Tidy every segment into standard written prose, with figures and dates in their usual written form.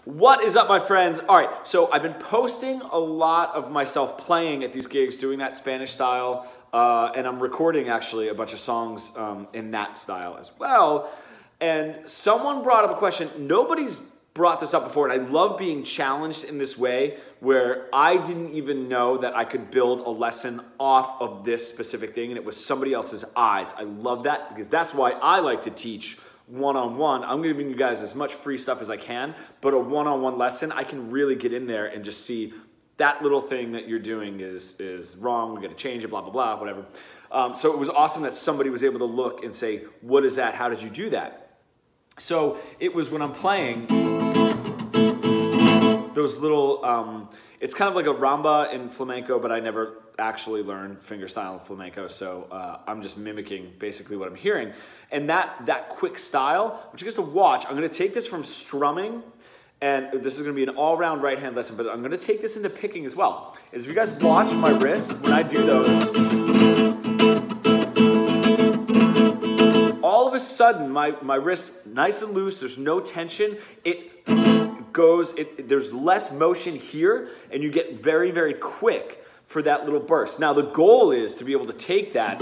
What is up, my friends? All right, so I've been posting a lot of myself playing at these gigs, doing that Spanish style, and I'm recording actually a bunch of songs in that style as well. And someone brought up a question. Nobody's brought this up before, and I love being challenged in this way where I didn't even know that I could build a lesson off of this specific thing, and it was somebody else's eyes. I love that because that's why I like to teach one-on-one. I'm giving you guys as much free stuff as I can, but a one-on-one lesson, I can really get in there and just see that little thing that you're doing is wrong, we gotta change it, blah, blah, blah, whatever. So it was awesome that somebody was able to look and say, what is that? How did you do that? So it was when I'm playing those little, it's kind of like a ramba in flamenco, but I never actually learned fingerstyle in flamenco, so I'm just mimicking basically what I'm hearing. And that quick style, which you guys to watch, I'm gonna take this from strumming, and this is gonna be an all-round right-hand lesson, but I'm gonna take this into picking as well. Is if you guys watch my wrist, when I do those, all of a sudden, my wrist, nice and loose, there's no tension, there's less motion here, and you get very, very quick for that little burst. Now, the goal is to be able to take that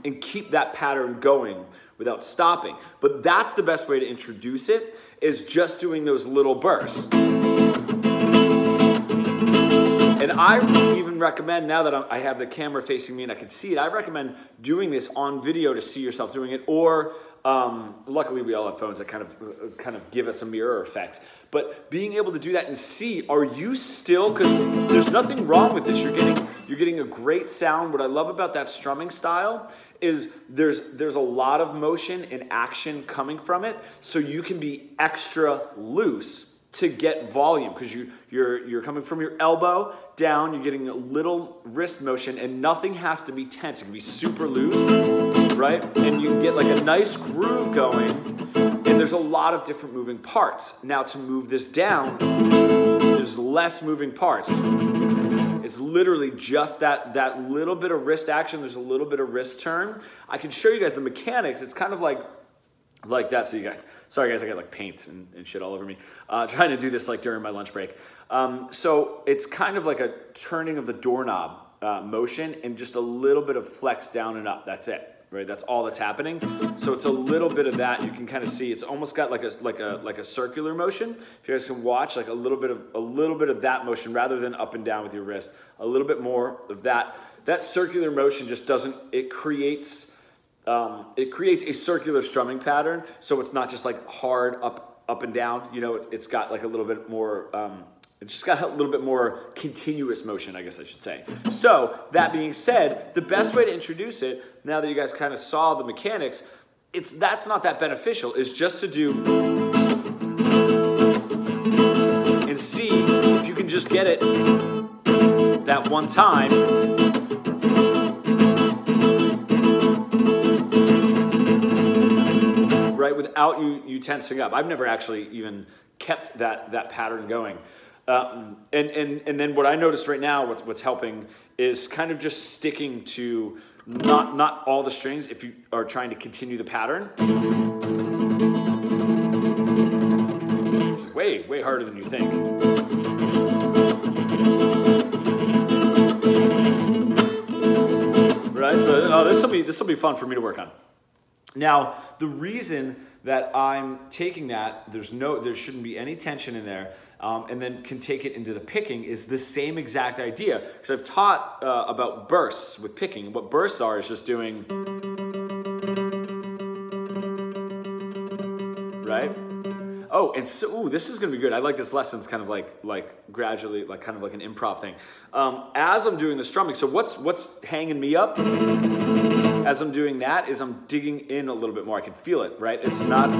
and keep that pattern going without stopping. But that's the best way to introduce it, is just doing those little bursts. And I even recommend, now that I have the camera facing me and I can see it, I recommend doing this on video to see yourself doing it, or luckily we all have phones that kind of give us a mirror effect. But being able to do that and see, are you still, because there's nothing wrong with this, you're getting a great sound. What I love about that strumming style is there's a lot of motion and action coming from it, so you can be extra loose to get volume, because you're coming from your elbow down, you're getting a little wrist motion, and nothing has to be tense. It can be super loose, right? And you can get like a nice groove going, and there's a lot of different moving parts. Now, to move this down, there's less moving parts. It's literally just that little bit of wrist action. There's a little bit of wrist turn. I can show you guys the mechanics. It's kind of like that, so you guys, sorry guys, I got like paint and shit all over me, trying to do this like during my lunch break. So it's kind of like a turning of the doorknob motion and just a little bit of flex down and up, that's it, right? That's all that's happening. So it's a little bit of that. You can kind of see it's almost got like a circular motion. If you guys can watch, like a little bit of that motion rather than up and down with your wrist, a little bit more of that. That circular motion just doesn't, it creates a circular strumming pattern, so it's not just like hard up and down. You know, it's got like a little bit more, it's just got a little bit more continuous motion, I guess I should say. So that being said, the best way to introduce it, now that you guys kind of saw the mechanics, that's not that beneficial, is just to do and see if you can just get it that one time. Right, without you tensing up. I've never actually even kept that pattern going. And then what I noticed right now, what's helping is kind of just sticking to not all the strings if you are trying to continue the pattern. Which is way harder than you think. Right, so this will be fun for me to work on. Now, the reason that I'm taking that, there shouldn't be any tension in there, and then can take it into the picking, is the same exact idea. Because I've taught about bursts with picking. What bursts are is just doing, right? Oh, and so, this is gonna be good. I like this lesson. It's kind of like gradually, like kind of like an improv thing. As I'm doing the strumming, so what's hanging me up as I'm doing that is I'm digging in a little bit more. I can feel it, right? It's not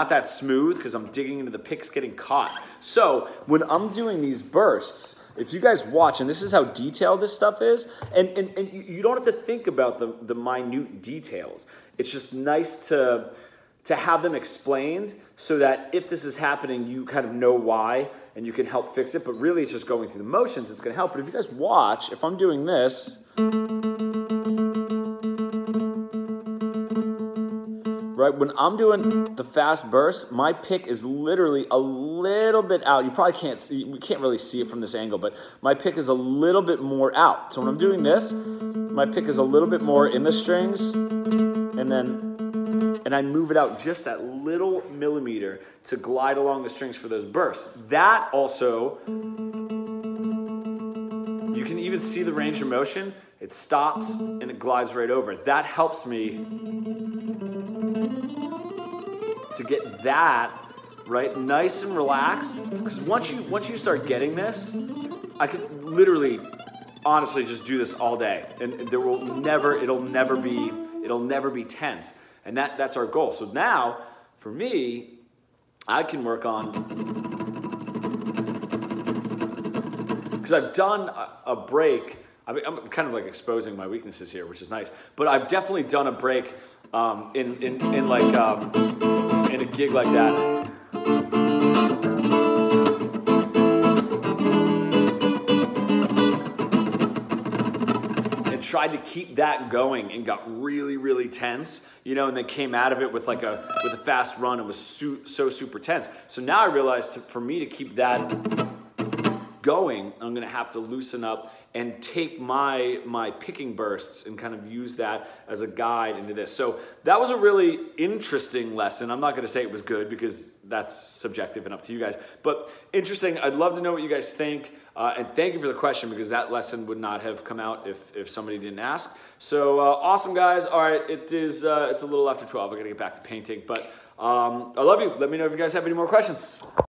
that smooth because I'm digging into the picks, getting caught. So when I'm doing these bursts, if you guys watch, and this is how detailed this stuff is, and you don't have to think about the minute details. It's just nice to have them explained so that if this is happening, you kind of know why and you can help fix it. But really, it's just going through the motions. It's going to help. But if you guys watch, if I'm doing this, right? When I'm doing the fast burst, my pick is literally a little bit out. You probably can't see, we can't really see it from this angle, but my pick is a little bit more out. So when I'm doing this, my pick is a little bit more in the strings, and I move it out just that little millimeter to glide along the strings for those bursts. That also, you can even see the range of motion. It stops and it glides right over. That helps me to get that right nice and relaxed. Because once you start getting this, I could literally, honestly, just do this all day, and it'll never be tense. And that's our goal. So now, for me, I can work on, because I've done a break. I mean, I'm kind of like exposing my weaknesses here, which is nice. But I've definitely done a break in a gig like that. Tried to keep that going and got really, really tense, you know, and then came out of it with like a fast run and was so super tense. So now I realized for me to keep that going, I'm gonna have to loosen up and take my picking bursts and kind of use that as a guide into this. So that was a really interesting lesson. I'm not gonna say it was good because that's subjective and up to you guys, but interesting. I'd love to know what you guys think. And thank you for the question, because that lesson would not have come out if somebody didn't ask. So awesome, guys. All right, it's a little after 12. I gotta get back to painting, but I love you. Let me know if you guys have any more questions.